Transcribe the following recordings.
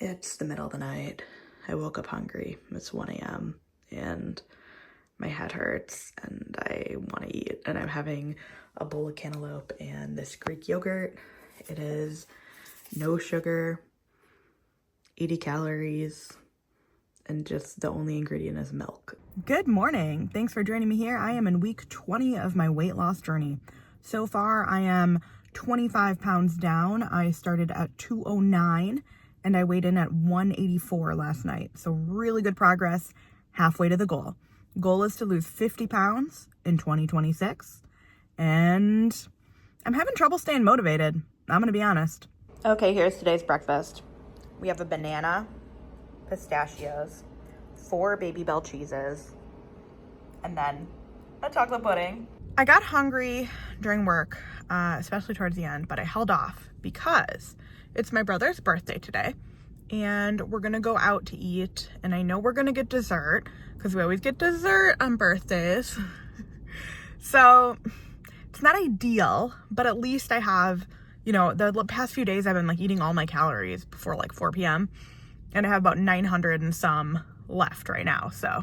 It's the middle of the night. I woke up hungry. It's 1 a.m. and my head hurts and I want to eat. And I'm having a bowl of cantaloupe and this Greek yogurt. It is no sugar, 80 calories, and just the only ingredient is milk. Good morning. Thanks for joining me here. I am in week 20 of my weight loss journey. So far, I am 25 pounds down. I started at 209 and I weighed in at 184 last night. So really good progress, halfway to the goal. Goal is to lose 50 pounds in 2026. And I'm having trouble staying motivated. I'm gonna be honest. Okay, here's today's breakfast. We have a banana, pistachios, 4 Baby Bell cheeses, and then a chocolate pudding. I got hungry during work, especially towards the end, but I held off because it's my brother's birthday today and we're gonna go out to eat, and I know we're gonna get dessert because we always get dessert on birthdays. So it's not ideal, but at least I have, you know, the past few days I've been like eating all my calories before like 4 p.m. and I have about 900 and some left right now. So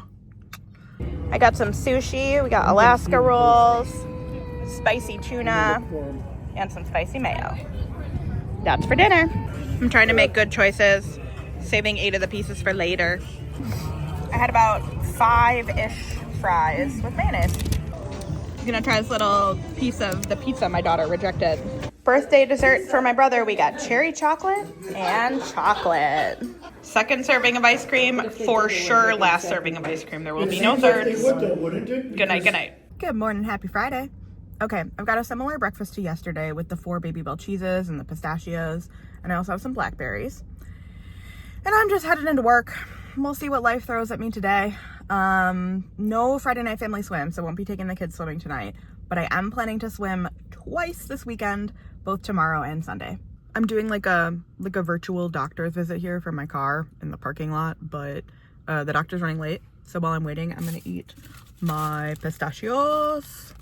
I got some sushi, we got Alaska rolls, spicy tuna, and some spicy mayo. That's for dinner. I'm trying to make good choices, saving 8 of the pieces for later. I had about 5-ish fries with mayonnaise. I'm gonna try this little piece of the pizza my daughter rejected. Birthday dessert for my brother, we got cherry chocolate and chocolate. Second serving of ice cream, for sure last serving of ice cream. There will be no thirds. Good night, good night. Good morning, happy Friday. Okay, I've got a similar breakfast to yesterday with the 4 Baby Bell cheeses and the pistachios, and I also have some blackberries. And I'm just headed into work. We'll see what life throws at me today. No Friday night family swim, so won't be taking the kids swimming tonight, but I am planning to swim twice this weekend, both tomorrow and Sunday. I'm doing like a virtual doctor's visit here from my car in the parking lot, but the doctor's running late. So while I'm waiting, I'm gonna eat my pistachios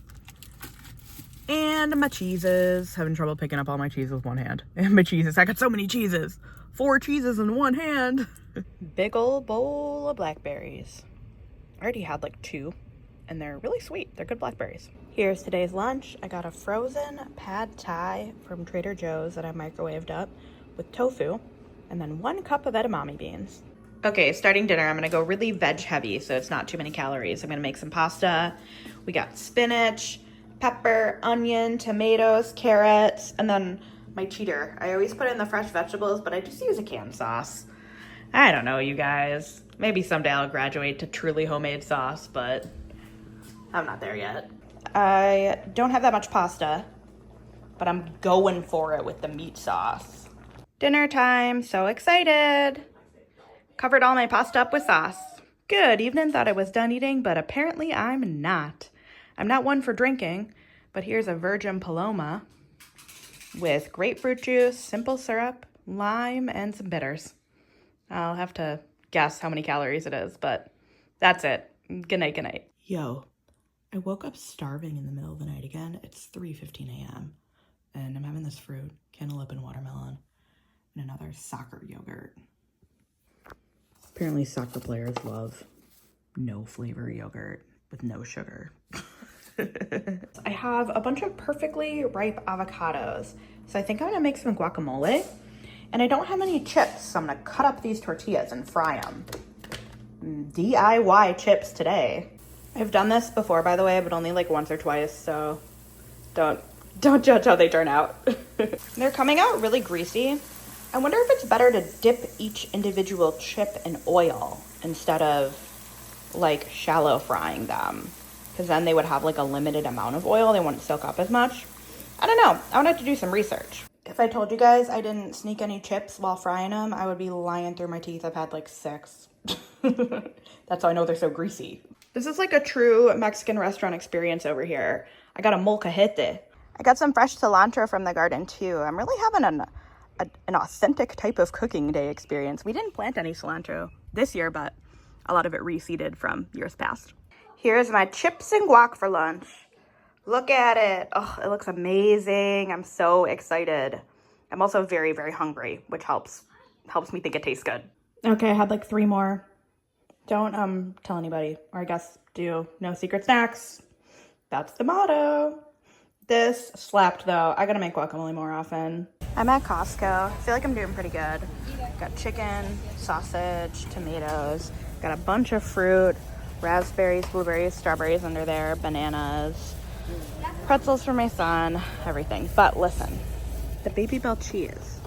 and my cheeses. Having trouble picking up all my cheese with one hand. And my cheeses, I got so many cheeses. 4 cheeses in one hand. Big old bowl of blackberries. I already had like 2. And they're really sweet. They're good blackberries. Here's today's lunch. I got a frozen pad thai from Trader Joe's that I microwaved up with tofu, and then 1 cup of edamame beans. Okay, starting dinner, I'm gonna go really veg heavy so it's not too many calories. I'm gonna make some pasta. We got spinach, pepper, onion, tomatoes, carrots, and then my cheater. I always put in the fresh vegetables, but I just use a canned sauce. I don't know, you guys. Maybe someday I'll graduate to truly homemade sauce, but I'm not there yet. I don't have that much pasta, but I'm going for it with the meat sauce. Dinner time, so excited. Covered all my pasta up with sauce. Good evening, thought I was done eating, but apparently I'm not. I'm not one for drinking, but here's a Virgin Paloma with grapefruit juice, simple syrup, lime, and some bitters. I'll have to guess how many calories it is, but that's it. Good night, good night. Yo. I woke up starving in the middle of the night again. It's 3:15 a.m. and I'm having this fruit, cantaloupe and watermelon, and another soccer yogurt. Apparently soccer players love no flavor yogurt with no sugar. I have a bunch of perfectly ripe avocados, so I think I'm gonna make some guacamole. And I don't have any chips, so I'm gonna cut up these tortillas and fry them. DIY chips today. I've done this before, by the way, but only like once or twice, so don't judge how they turn out. They're coming out really greasy. I wonder if it's better to dip each individual chip in oil instead of like shallow frying them, because then they would have like a limited amount of oil. They wouldn't soak up as much. I don't know. I would have to do some research. If I told you guys I didn't sneak any chips while frying them, I would be lying through my teeth. I've had like 6. That's how I know they're so greasy. This is like a true Mexican restaurant experience over here. I got a molcajete. I got some fresh cilantro from the garden too. I'm really having an authentic type of cooking day experience. We didn't plant any cilantro this year, but a lot of it reseeded from years past. Here's my chips and guac for lunch. Look at it. Oh, it looks amazing. I'm so excited. I'm also very, very hungry, which helps. helps me think it tastes good. Okay, I had like 3 more. Don't tell anybody, or I guess do no secret snacks. That's the motto. This slapped though. I gotta make guacamole more often. I'm at Costco. I feel like I'm doing pretty good. Got chicken, sausage, tomatoes. Got a bunch of fruit, raspberries, blueberries, strawberries under there, bananas, pretzels for my son, everything. But listen, the Baby Bell cheese.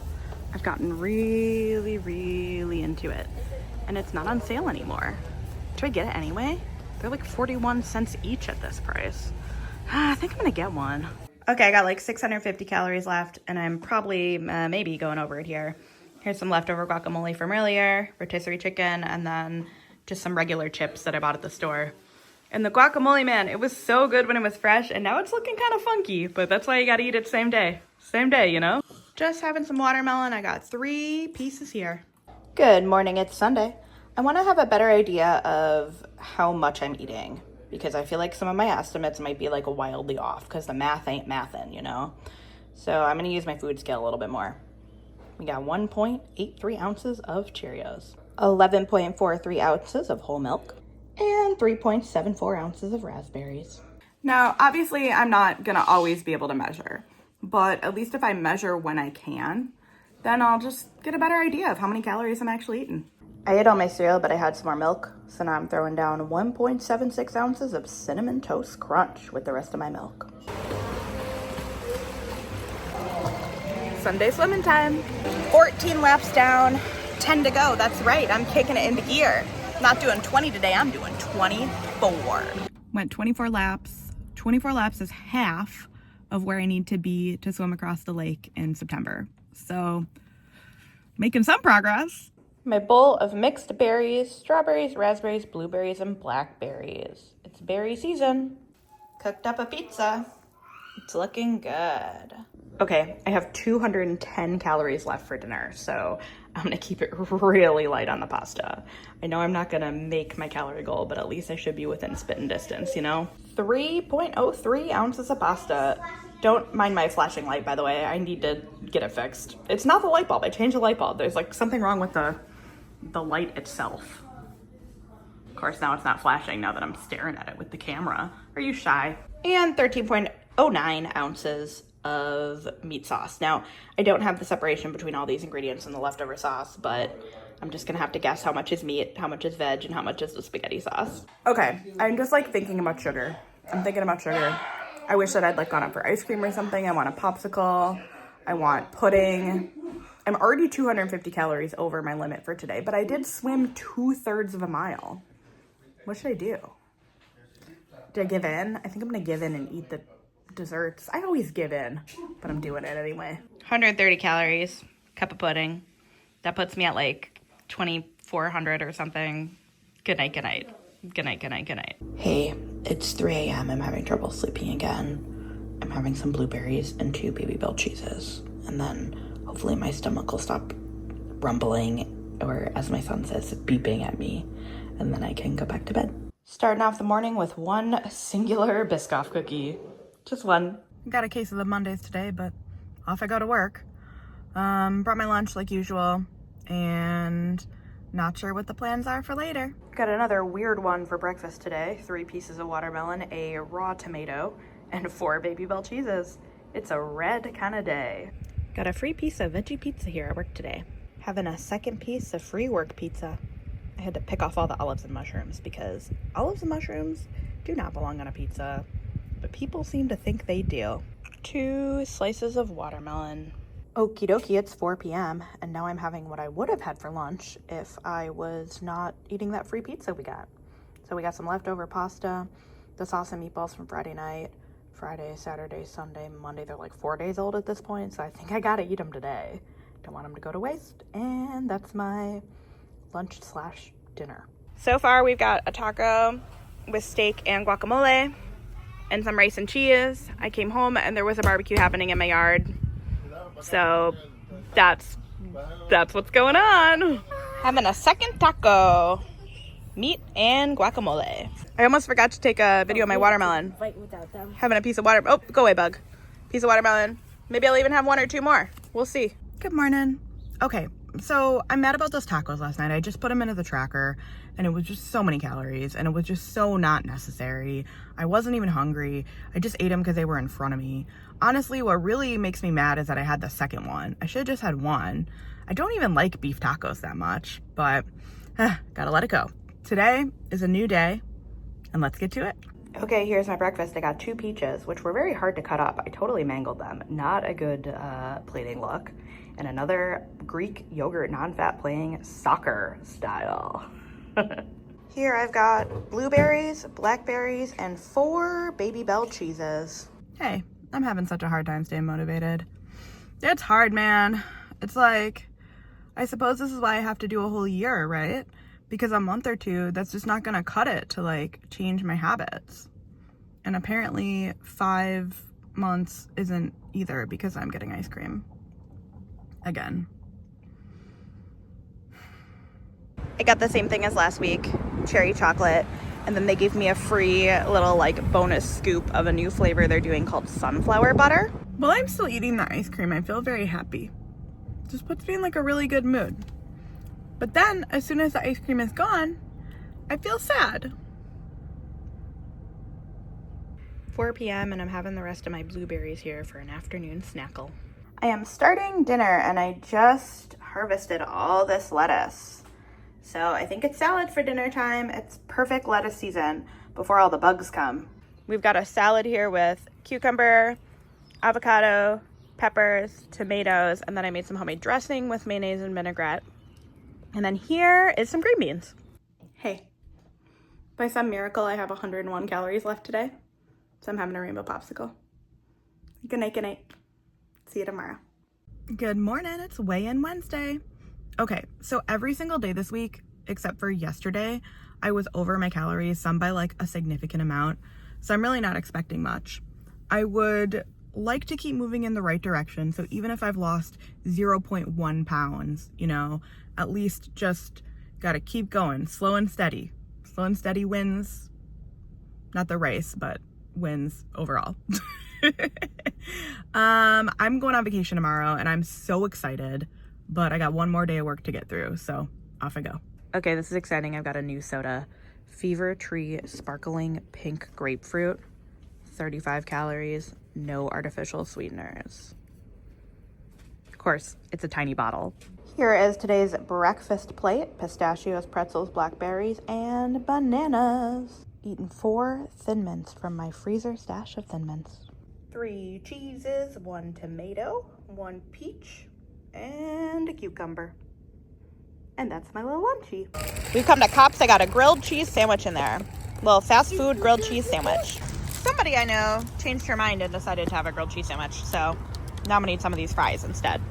I've gotten really, really into it. And it's not on sale anymore. Should I get it anyway? They're like 41 cents each at this price. I think I'm gonna get one. Okay, I got like 650 calories left, and I'm probably maybe going over it here. Here's some leftover guacamole from earlier, rotisserie chicken, and then just some regular chips that I bought at the store. And the guacamole, man, it was so good when it was fresh, and now it's looking kind of funky, but that's why you gotta eat it same day. Same day, you know? Just having some watermelon. I got 3 pieces here. Good morning, it's Sunday. I want to have a better idea of how much I'm eating because I feel like some of my estimates might be like wildly off because the math ain't mathin', you know? So I'm going to use my food scale a little bit more. We got 1.83 ounces of Cheerios, 11.43 ounces of whole milk, and 3.74 ounces of raspberries. Now, obviously, I'm not going to always be able to measure, but at least if I measure when I can, then I'll just get a better idea of how many calories I'm actually eating. I ate all my cereal, but I had some more milk, so now I'm throwing down 1.76 ounces of Cinnamon Toast Crunch with the rest of my milk. Sunday swimming time. 14 laps down, 10 to go. That's right, I'm kicking it into gear. Not doing 20 today, I'm doing 24. Went 24 laps. 24 laps is half of where I need to be to swim across the lake in September. So, making some progress. My bowl of mixed berries, strawberries, raspberries, blueberries, and blackberries. It's berry season. Cooked up a pizza. It's looking good. Okay, I have 210 calories left for dinner, so I'm gonna keep it really light on the pasta. I know I'm not gonna make my calorie goal, but at least I should be within spitting distance, you know? 3.03 ounces of pasta. Don't mind my flashing light, by the way. I need to get it fixed. It's not the light bulb. I changed the light bulb. There's like something wrong with the light itself. Of course, now it's not flashing now that I'm staring at it with the camera. Are you shy? And 13.09 ounces of meat sauce. Now, I don't have the separation between all these ingredients in the leftover sauce, but I'm just gonna have to guess how much is meat, how much is veg, and how much is the spaghetti sauce. Okay, I'm just like thinking about sugar. I'm thinking about sugar. I wish that I'd like gone up for ice cream or something. I want a popsicle. I want pudding. I'm already 250 calories over my limit for today, but I did swim 2/3 of a mile. What should I do? Did I give in? I think I'm gonna give in and eat the desserts. I always give in, but I'm doing it anyway. 130 calories, cup of pudding. That puts me at like 2,400 or something. Good night, good night. Good night, good night, good night. Hey, it's 3 a.m. I'm having trouble sleeping again. I'm having some blueberries and 2 Baby Bell cheeses. And then hopefully my stomach will stop rumbling, or as my son says, beeping at me. And then I can go back to bed. Starting off the morning with one singular Biscoff cookie. Just one. Got a case of the Mondays today, but off I go to work. Brought my lunch like usual, and not sure what the plans are for later. Got another weird one for breakfast today. 3 pieces of watermelon, a raw tomato, and 4 Baby Bell cheeses. It's a red kind of day. Got a free piece of veggie pizza here at work today. Having a second piece of free work pizza. I had to pick off all the olives and mushrooms because olives and mushrooms do not belong on a pizza, but people seem to think they do. 2 slices of watermelon. Okie dokie, it's 4 p.m. and now I'm having what I would have had for lunch if I was not eating that free pizza we got. So we got some leftover pasta, the sauce and meatballs from Friday night, Friday, Saturday, Sunday, Monday. They're like 4 days old at this point, so I think I gotta eat them today. Don't want them to go to waste, and that's my lunch/dinner. So far we've got a taco with steak and guacamole and some rice and cheese. I came home and there was a barbecue happening in my yard. So that's what's going on. Having a second taco. Meat and guacamole. I almost forgot to take a video of my watermelon. Having a piece of oh, go away, bug. Piece of watermelon. Maybe I'll even have 1 or 2 more. We'll see. Good morning. Okay, So I'm mad about those tacos last night. I just put them into the tracker and it was just so many calories and it was just so not necessary. I wasn't even hungry. I just ate them because they were in front of me. Honestly, what really makes me mad is that I had the second one. I should have just had one. I don't even like beef tacos that much, but gotta let it go. Today is a new day and let's get to it. Okay, here's my breakfast. I got 2 peaches, which were very hard to cut up. I totally mangled them. Not a good plating look. And another Greek yogurt non-fat playing soccer style. Here I've got blueberries, blackberries, and 4 Baby Bell cheeses. Hey, I'm having such a hard time staying motivated. It's hard, man. It's like, I suppose this is why I have to do a whole year, right? Because a month or 2, that's just not gonna cut it to like change my habits. And apparently 5 months isn't either because I'm getting ice cream. Again. I got the same thing as last week, cherry chocolate, and then they gave me a free little like bonus scoop of a new flavor they're doing called sunflower butter. While I'm still eating the ice cream, I feel very happy. It just puts me in like a really good mood. But then, as soon as the ice cream is gone, I feel sad. 4 p.m. and I'm having the rest of my blueberries here for an afternoon snackle. I am starting dinner and I just harvested all this lettuce. So I think it's salad for dinner time. It's perfect lettuce season before all the bugs come. We've got a salad here with cucumber, avocado, peppers, tomatoes, and then I made some homemade dressing with mayonnaise and vinaigrette. And then here is some green beans. Hey, by some miracle, I have 101 calories left today. So I'm having a rainbow popsicle. Good night, good night. See you tomorrow. Good morning, it's weigh-in Wednesday. Okay, so every single day this week, except for yesterday, I was over my calories, some by like a significant amount. So I'm really not expecting much. I would like to keep moving in the right direction. So even if I've lost 0.1 pounds, you know, at least just gotta keep going, slow and steady. Slow and steady wins, not the race, but wins overall. I'm going on vacation tomorrow and I'm so excited, but I got one more day of work to get through, so off I go. Okay, this is exciting. I've got a new soda, Fever Tree Sparkling Pink Grapefruit, 35 calories, no artificial sweeteners. Of course, it's a tiny bottle. Here is today's breakfast plate: pistachios, pretzels, blackberries, and bananas. Eating 4 Thin Mints from my freezer stash of Thin Mints. 3 cheeses, 1 tomato, 1 peach, and a cucumber. And that's my little lunchie. We've come to Cops. I got a grilled cheese sandwich in there. Little fast food grilled cheese sandwich. Somebody I know changed her mind and decided to have a grilled cheese sandwich, so now I'm gonna eat some of these fries instead.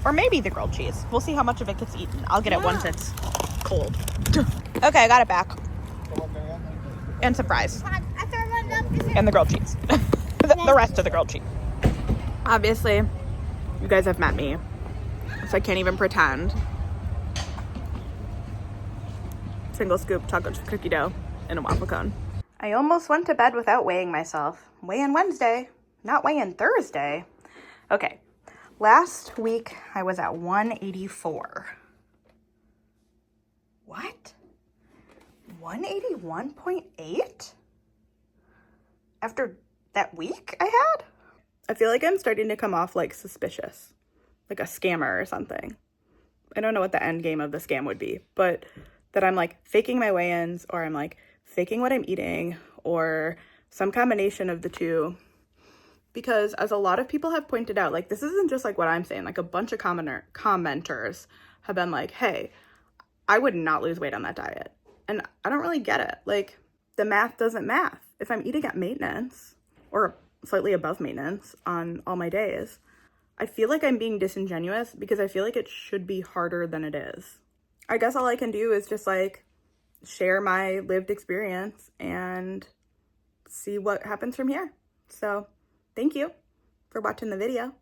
Or maybe the grilled cheese. We'll see how much of it gets eaten. I'll get it once it's cold. Okay, I got it back. And some fries. And the grilled cheese. the rest of the grilled cheese. Obviously, you guys have met me, so I can't even pretend. Single scoop chocolate chip cookie dough in a waffle cone. I almost went to bed without weighing myself. Weigh-in Wednesday, not weigh-in Thursday. Okay, last week I was at 184. What? 181.8? After that week I had? I feel like I'm starting to come off like suspicious, like a scammer or something. I don't know what the end game of the scam would be, but that I'm like faking my weigh-ins, or I'm like faking what I'm eating, or some combination of the two. Because as a lot of people have pointed out, like this isn't just like what I'm saying, like a bunch of commenters have been like, hey, I would not lose weight on that diet. And I don't really get it. Like the math doesn't math. If I'm eating at maintenance or slightly above maintenance on all my days, I feel like I'm being disingenuous because I feel like it should be harder than it is. I guess all I can do is just like share my lived experience and see what happens from here. So thank you for watching the video.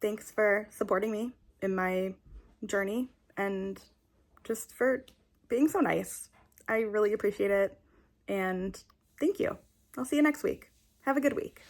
Thanks for supporting me in my journey and just for being so nice. I really appreciate it. And thank you. I'll see you next week. Have a good week.